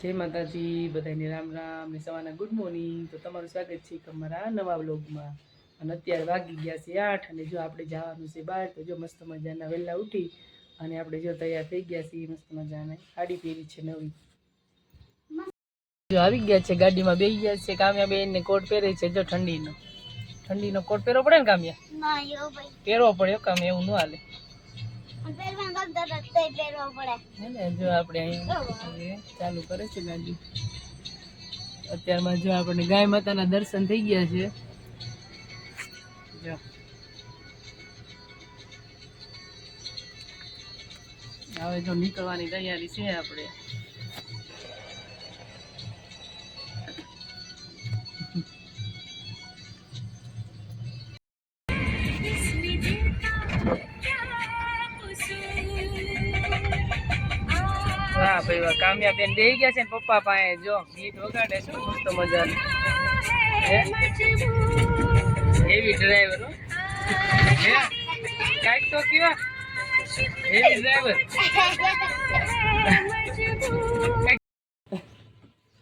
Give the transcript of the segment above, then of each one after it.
જય માતાજી, બધાને રામ રામ ને સવારના ગુડ મોર્નિંગ। તો તમારું સ્વાગત છે અમારા નવા વ્લોગમાં। અને અત્યારે વાગી ગયા છે 8 અને જો આપણે જવાનું છે બહાર। તો જો મસ્ત મજાના વહેલા ઉઠી અને આપણે જો તૈયાર થઈ ગયા છીએ। મસ્ત મજાના સાડી પહેરી છે નવી। જો આવી ગયા છે ગાડીમાં બેસી ગયા છે। કામ્યા બેન ને કોટ પહેરે છે જો ઠંડીનો કોટ પહેરવો પડે ને કામ્યા? ના યો ભાઈ પહેરવો પડે કામ્યા, એવું ન હાલે। જો આપણે અહીં ચાલુ કરે છે ગાડી। અત્યારમાં જો આપણને ગાય માતાના દર્શન થઈ ગયા છે। જો હવે જો નીકળવાની તૈયારી છે આપણે। વાહ ભાઈ વાહ, કામ્યા બેન બેસી ગયા છે ને પપ્પા પાસે। જો ગીત વગાડે છે મસ્ત મજાનું। હેવી ડ્રાઈવર હો, કાંઈક તો કેવા હેવી ડ્રાઈવર।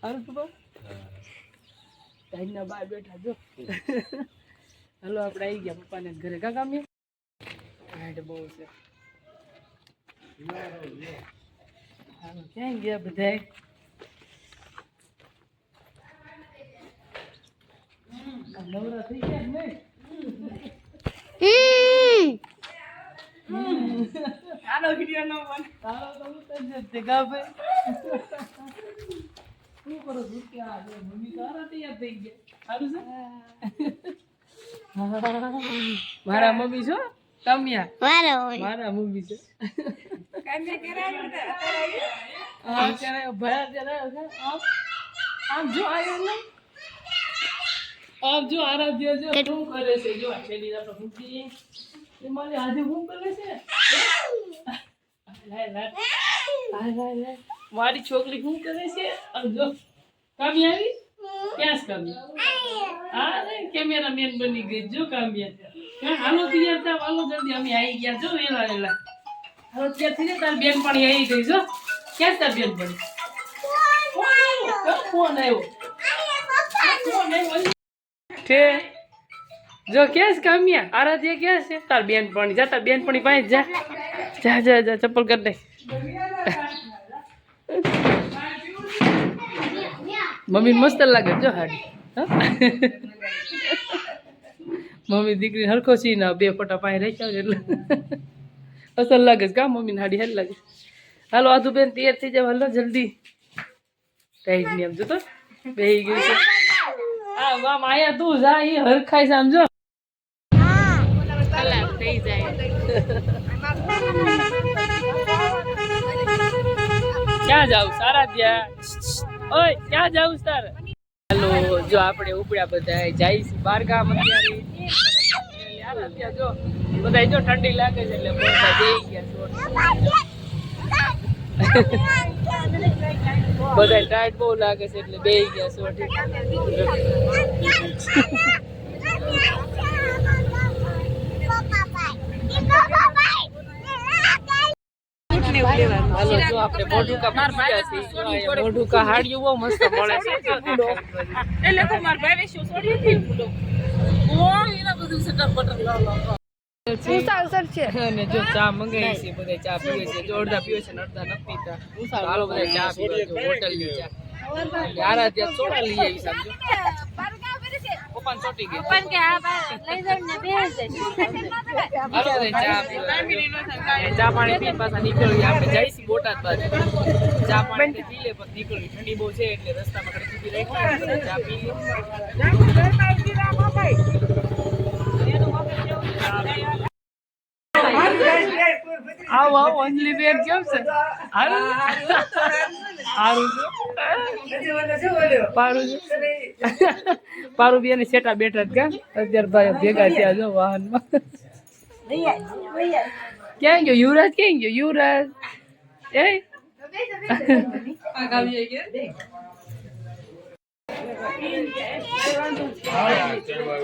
સારું તો ટાઈમના બહાર બેઠા જો। હલો આપણે આવી ગયા પપ્પાને ઘરે। કા કામ્યા હાડ બહુ છે। ક્યાં ગયા બધા? નવરા થઈ ગયા ને? આનો વિડિયો ન બન તારો તો ઉતર જતે ગા ભાઈ। શું કરો દુખ્યા આ મમ્મી તારા તૈયાર થઈ ગયા? સારું છે મારા મમ્મી છો કામ્યા? મારા મમ્મી છે કામ્યા કરાય હા કરાય ભયા કરાય। આમ જો આયો ને, આમ જો આરાધ્ય જો શું કરે છે। જો છેડી આપણે મૂકી એ મારી આજે હું કરે છે। લાય મારી છોકરી શું કરે છે। આમ જો કામ્યા આવી ક્યાં છે કામ્યા? હા રે કેમેરામેન બની ગઈ જો કામ્યા। હાલો તૈયાર થાવ, હાલો જલ્દી અમે આવી ગયા જો વેલા વેલા। હાલો તૈયાર થઈ તાર બેન પણ આવી ગઈ જો। ક્યાં તાર બેન પડી? ફોન આવ્યો છે જો। ક્યાં કામ્યા? આરાધ્યા ક્યાં છે? તાર બેનપણી જા, તાર બેનપણી પાસે જા જા જા જા, ચપ્પલ કરી દે। મમ્મી મસ્ત લાગે જો હાડી। મમ્મી દીકરી હરખો સી ના બે ફોટા પાસે રહી જાવ એટલે અસલ લાગે કા મમ્મીની હાડી હાલ લાગે। હાલો આધુ બેન તૈયાર થઈ જાવ, હાલો જલ્દી। ટાઈટ ની આમ જો તો બેહી ગયું છે। આ વામ આયા તું જા, ઈ હરખાઈ છે આમ જો। કલાક થઈ જાય। ક્યાં જાવ સારા ત્યાં? ઓય ક્યાં જાવ તારે? હાલો જો આપણે ઉપડ્યા બધા જાય છે બાર ગામ અત્યારે। અત્યારે જો બધા જો ઠંડી લાગે છે એટલે બધા જઈ ગયા બધા ટાઈટ બહુ લાગે છે એટલે બેહી ગયા સોટી। હાલો જો આપણે મોઢુકા પહોંચી ગયા છીએ। મોઢુકા હાડિયું બહુ મસ્ત મળે છે એટલે તો માર ભાઈ શું છોડી હતી ઓ એના બધું સેટઅપ બટન અને જો ચા મંગાવી છે, બધા ચા પીવે છે। જો અડધા પીવે છે ને અડધા નથી પીતા। હાલો બધા ચા પીવે છે હોટલની ચા। યારા ત્યાં સોડા લઈ આવી સમજો પપ્પાને ચોટી ગઈ પપ્પાને કે આ લઈ જાવ ને બેસ જશે। હાલો બધા ચા પીવે, ચા પાણી પીને પાછા નીકળી આપણે જઈશું બોટાદ બાજુ। ચા પાણી પી લે પછી નીકળી, ઠંડી બહુ છે એટલે રસ્તામાં ઘડી સુધી રહી ચા પી લે। આવો આવો અંજલિ બેન કેમ છે? પારું બેન સેટા બેઠા કા અત્યારે ભાઈ ભેગા થયા જો વાહનમાં। ક્યાં ગયો યુવરાજ? ક્યાં ગયો યુવરાજ? એ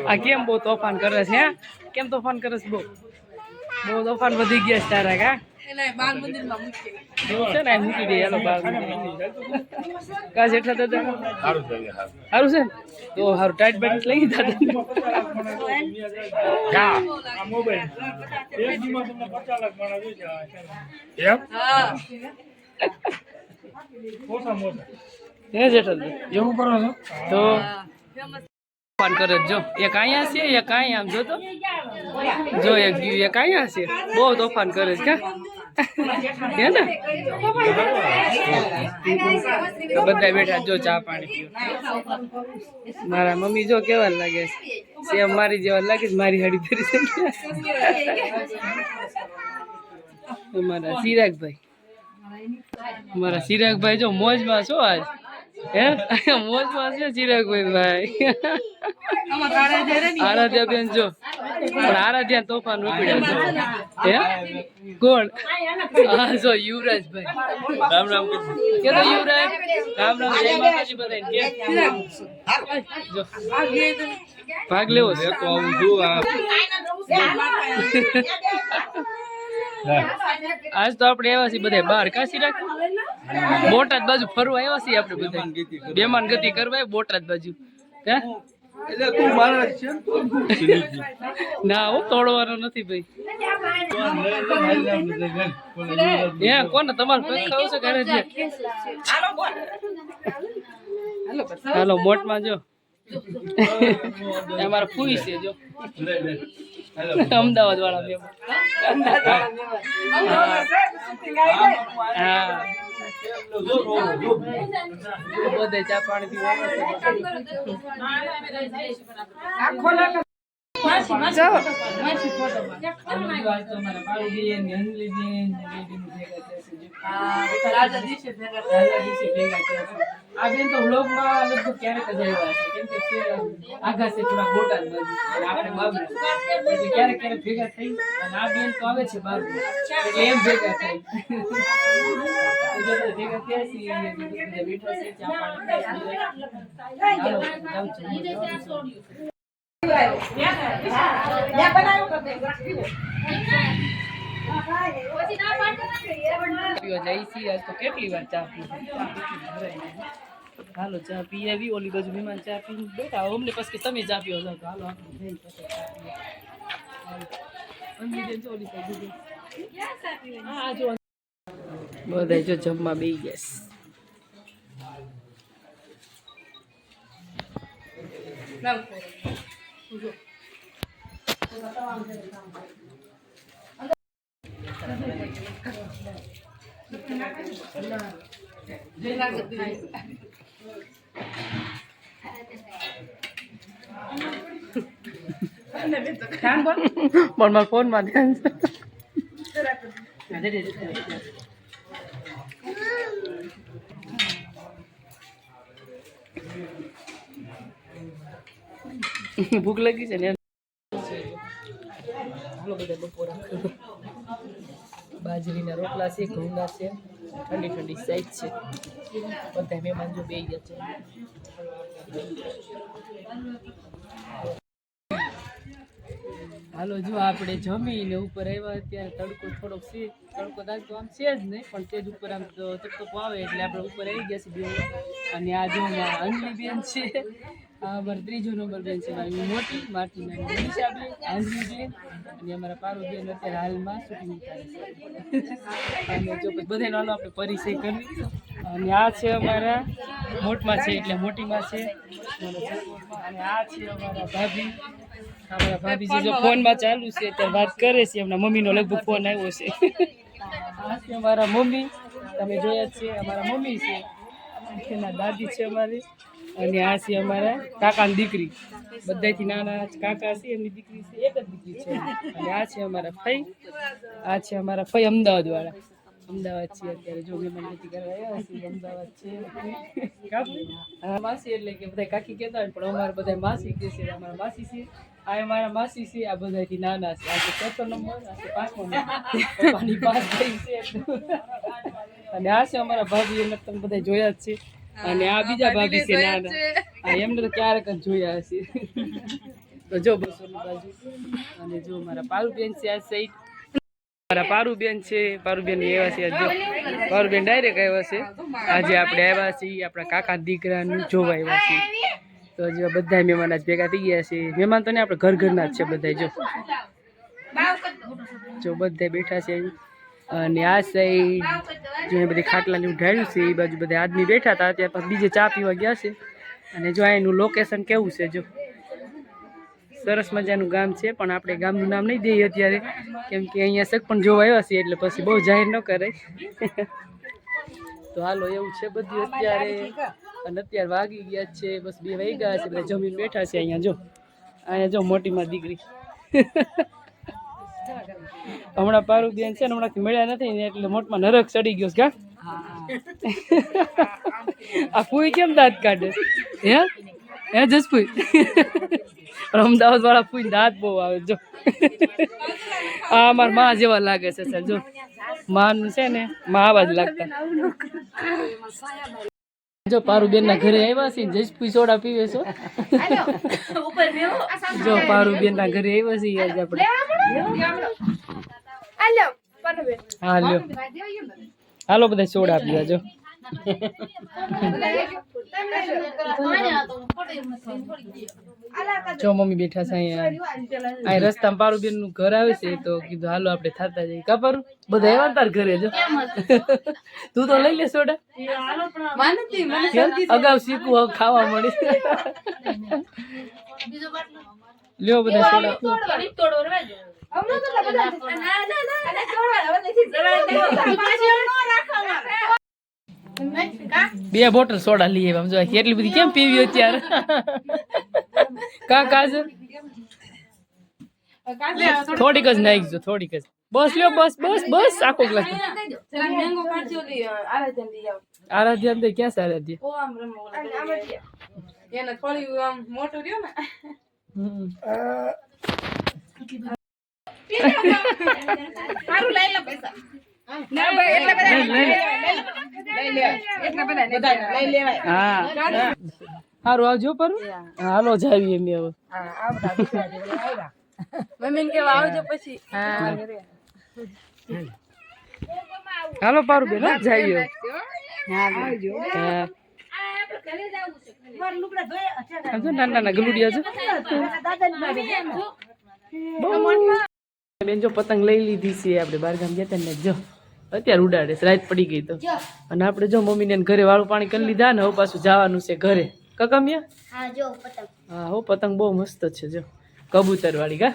આ કેમ બહુ તોફાન કરે છે? કેમ તોફાન કરે છે? બહુ તોફાન વધી ગયા છે તારા કા? છે ને મૂકી દે હાલો બાર કા જેઠા દાદા સારું છે ને તો સારું ટાઈટ બેટ લઈ દીધા એવું કરો છો તો તોફાન કરે જો એક અહીંયા છે એક અહીંયા આમ જો તો જો એક ગયું એક અહીંયા છે બહુ તોફાન કરે છે હે ને બધા બેઠા જો ચા પાણી પીવું મારા મમ્મી જો કેવા લાગે છે સેમ મારી જેવા લાગે છે મારી હાડી ફેરી છે મારા ચિરાગભાઈ જો મોજમાં છો આજ હે મોજમાં છે ચિરાગભાઈ આરાધ્યા બેન જો પણ આરાધ્યા તોફાન રોકડ્યા હે કોણ હા જો યુવરાજભાઈ રામ રામ કે તો યુવરાજ રામ રામ જય માતાજી બધાને જો ભાગ લેવો છે તો આવું જો આજ તો આપણે આવ્યા છીએ બધા બહાર કાશી રાખ બોટાદ બાજુ ફરવા આવ્યા છીએ આપણે બધા બેમાન ગતિ કરવા બોટાદ બાજુ એટલે તું મારા છે ના હું તોડવાનો નથી ભાઈ હે કોને તમારે પગ ખાવ છે ઘરે છે હાલો મોટમાં જો અમારા ફૂઈ છે જો અમદાવાદ વાળા બે હા બધે ચા પાણી આ બેન તો વ્લોગમાં લગભગ ક્યારેક જ આવ્યા છે કેમ કે આઘા છે થોડા બોટાદ બાજુ આપણે બાબુ એટલે ક્યારેક ક્યારેક ભેગા થઈ અને આ બેન તો આવે છે બાબુ એટલે એમ ભેગા થઈ ભેગા થયા છીએ બેઠા છે ચા કેટલી વાર ચા પી હાલો ચા પી આવી ઓલી બાજુ મહેમાન ચા પી બેઠા અમને પછી તમે ચા પીવો જાવ તો હાલો આપણે બધા જો જમવા બેસી પણ મારા ફોનમાં ધ્યાન છે ભૂખ લાગી છે ને હાલો બધા બપોરા બાજરીના રોટલા છે ઘઉંના છે ઠંડી ઠંડી સાઈજ છે બધા મહેમાન જો બેસી ગયા છે હાલો જો આપણે જમીને ઉપર આવ્યા અત્યારે તડકો થોડોક છે તડકો દાગ તો આમ છે જ નહીં પણ તે જ ઉપર આમ તો તડકો આવે એટલે આપણે ઉપર આવી ગયા છીએ બે અને આ જો અંજલી બેન છે અમારા ત્રીજો નંબર બેન છે મારી મોટી માટી મનીષા બેન આંજલી બેન અને અમારા પારુ બેન અત્યારે હાલમાં શૂટિંગ ઉતારે છે અને જો બધાનો હાલો આપણે પરિચય કરી અને આ છે અમારા મોટમાં છે એટલે મોટીમાં છે અને આ છે અમારા ભાભી અમારા ભાભીજી જો ફોનમાં ચાલુ છે અત્યારે વાત કરે છે એમના મમ્મીનો લગભગ ફોન આવ્યો છે આ છે અમારા મમ્મી તમે જોયા જ છે અમારા મમ્મી છે એના દાદી છે અમારી અને આ છે અમારા કાકાની દીકરી બધાથી નાના કાકા છે એમની દીકરી છે એક જ દીકરી છે અને આ છે અમારા ફઈ આ છે અમારા ફઈ અમદાવાદ વાળા અમદાવાદ છે અત્યારે જો મહેમાન ગતિ કરવા આવ્યા છે અમદાવાદ છે માસી એટલે કે બધા કાકી કહેતા હોય પણ અમારે બધા માસી કહે છે અમારા માસી છે આ અમારા માસી છે આ બધાથી નાના છે આ છે ચોથો નંબર આ છે 5મો નંબર પપ્પાની પાસ થઈ છે અને આ છે અમારા ભાભી એમને તમે બધા જોયા જ છે અને આ બીજા ભાભી છે નાના હા એમને તો ક્યારેક જ જોયા હશે તો જો બસોની બાજુ અને જો મારા પાલુ બેન છે આ સાઈડ મારા પારુબેન છે, પારુબેન આવ્યા છે આજે. પારુબેન ડાયરેક્ટ આવ્યા છે આજે. આપણે આવ્યા છીએ આપણા કાકા દીકરાનું જોવા આવ્યા છીએ. તો જો બધા મહેમાન આજ ભેગા થઈ ગયા છે. મહેમાન તો ને આપણે ઘરના જ છે બધા. જો બધા બેઠા છે અને આ સાઈડ જો બધી ખાટલાને ઉઢાડ્યું છે એ બાજુ બધા આદમી બેઠા હતા. ત્યાર પછી બીજે ચા પીવા ગયા છે. અને જો એનું લોકેશન કેવું છે, જો સરસ મજાનું ગામ છે. પણ આપણે ગામનું નામ નહીં દઈએ અત્યારે, કેમ કે અહીંયા સગ પણ જોવા આવ્યા છીએ એટલે પછી બહુ જાહેર ન કરાય. તો હાલો એવું છે બધું અત્યારે. અને અત્યારે વાગી ગયા છે બસ 2 વાગ્યા છે. બધા જમીન બેઠા છે અહીંયા જો મોટી માં દીકરી. હમણાં પારુબેન છે ને હમણાંથી મળ્યા નથી ને એટલે મોટમાં નરક ચડી ગયો છે. આ ફૂઈ કેમ દાંત કાઢે? હે જસફૂઈ? અમદાવાદ વાળા ફૂઈ દાંત બહુ આવે. જો આ અમારા માં જેવા લાગે છે સર. જો માં છે ને માં આવા જ લાગતા. જો પારુબેન ના ઘરે આવ્યા છે. જસફૂઈ સોડા પીવે છો? જો પારુબેન ના ઘરે આવ્યા છીએ આજે આપણે. હા લ્યો હાલો બધા સોડા પીવા. જો જો મમ્મી બેઠા છે અહીંયા. રસ્તામાં પારુબેન નું ઘર આવે છે તો કીધું હાલો આપણે થતા જઈએ. કા પારુ બધા આવ્યા તાર ઘરે? જો તું તો લઈ લે સોડા. અગાઉ શીખવું હવે ખાવા મળી. લ્યો બધા સોડા. 2 બોટલ સોડા લઈ આવ્યા. જો એટલી બધી કેમ પીવી અત્યારે? કા કાજ થોડીક જ નાખજો, થોડીક જ. બસ લ્યો, બસ બસ બસ આખો ગ્લાસ. આરાધ્યા અંદર ક્યાં છે? સારું આવજો પર. હાલો જાવી એમ હવે. હાલો પારુબેન જાવી. નાના ગલુડિયા છે. બેન જો પતંગ લઈ લીધી છે આપણે. બાર ગામ જતા ને જો અત્યારે ઉડાડે. રાત પડી ગઈ તો. અને આપણે જો મમ્મીને ઘરે વાળું પાણી કરી લીધા ને હવે પાછું જવાનું છે ઘરે. કકમિયા? હા હો પતંગ બહુ મસ્ત છે. જો કબૂતર વાળી. કા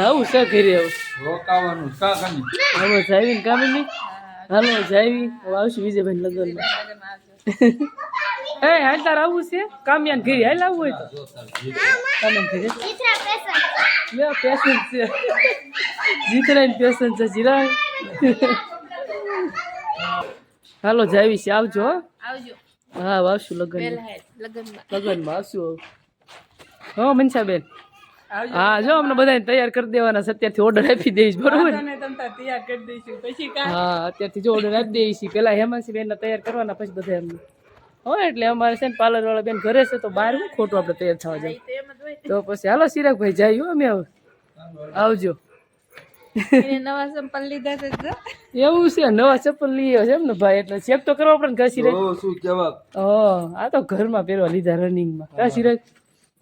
આવું છે ઘરે હવે જાવી ને કામ નહીં. હાલો જાવી આવશું વિજયભાઈ લગ્નમાં. એ હાલ તાર આવું છે કામ્યાન ઘરે? હાલ આવું હોય તો કામ્યાન ઘરે પેશન છે. જીતરાની પેશન છે જીરા. હાલો જાવી છે. આવજો. હા આવશું લગ્નમાં આવશું. હો મનસાબેન. હા જો અમને બધાને તૈયાર કરી દેવાના છે. અત્યારથી ઓર્ડર આપી દઈશ. બરોબર? હા અત્યારથી જો ઓર્ડર આપી દઈશ. પેલા હેમાંસી બેન તૈયાર કરવાના પછી બધા એમને હોય. એટલે અમારે છે ને પાર્લર વાળા બેન ઘરે છે તો બહાર હું ખોટું આપણે તૈયાર થવા જાય. તો પછી હાલો ચિરાગભાઈ જાય. અમે હવે આવજો. નવા ચપ્પલ લીધા છે. એવું છે? નવા ચપ્પલ લઈ આવ્યો છે એમ ને ભાઈ? એટલે ચેક તો કરવો પડે ને ઘસી રહી. આ તો ઘરમાં પહેરવા લીધા રનિંગમાં. ઘસી રહી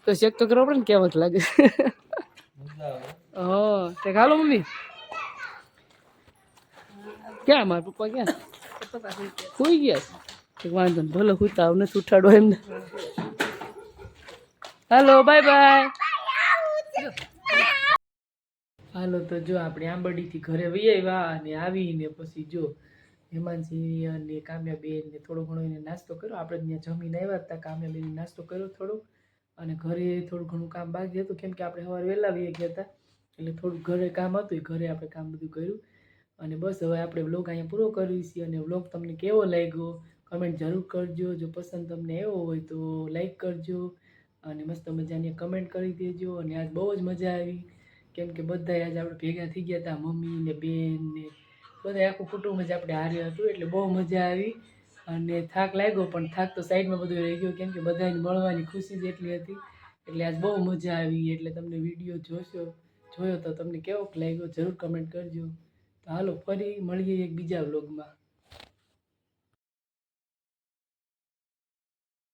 તો ચેક તો કરવો પડે ને કેવત લાગે. તે હાલો મમ્મી. ક્યાં મારા પપ્પા ક્યાં? સુઈ ગયા. વાંધો ને ભલે હુતા નથી ઉઠાડો એમને. હાલો બાય બાય. હાલો તો જો આપણે આંબરડીથી ઘરે વહી આવ્યા અને આવીને પછી જો હેમાંસી અને કામ્યાબેન ને થોડો ઘણો એને નાસ્તો કર્યો. આપણે ત્યાં જમીને આવ્યા હતા. કામ્યાબેન નાસ્તો કર્યો થોડો. અને ઘરે થોડું ઘણું કામ બાકી હતું કેમ કે આપણે સવારે વહેલા વહી ગયા હતા એટલે થોડું ઘરે કામ હતું. ઘરે આપણે કામ બધું કર્યું અને બસ હવે આપણે વ્લોગ અહીંયા પૂરો કરીએ છીએ. અને વ્લોગ તમને કેવો લાગ્યો કમેન્ટ જરૂર કરજો. જો પસંદ તમને આવ્યો હોય તો લાઈક કરજો અને મસ્ત મજાની કમેન્ટ કરી દેજો. અને આજ બહુ જ મજા આવી કેમ કે બધા આજ આપણે ભેગા થઈ ગયા હતા. મમ્મી ને બેન ને બધા આખું કુટુંબ જ આપણે હારે હતું એટલે બહુ મજા આવી. અને થાક લાગ્યો પણ થાક તો સાઈડમાં બધું રહી ગયો કેમ કે બધાને મળવાની ખુશી જ એટલી હતી એટલે આજ બહુ મજા આવી. એટલે તમને વિડીયો જોયો તો તમને કેવો લાગ્યો જરૂર કમેન્ટ કરજો. તો હાલો ફરી મળીએ એક બીજા વ્લોગમાં.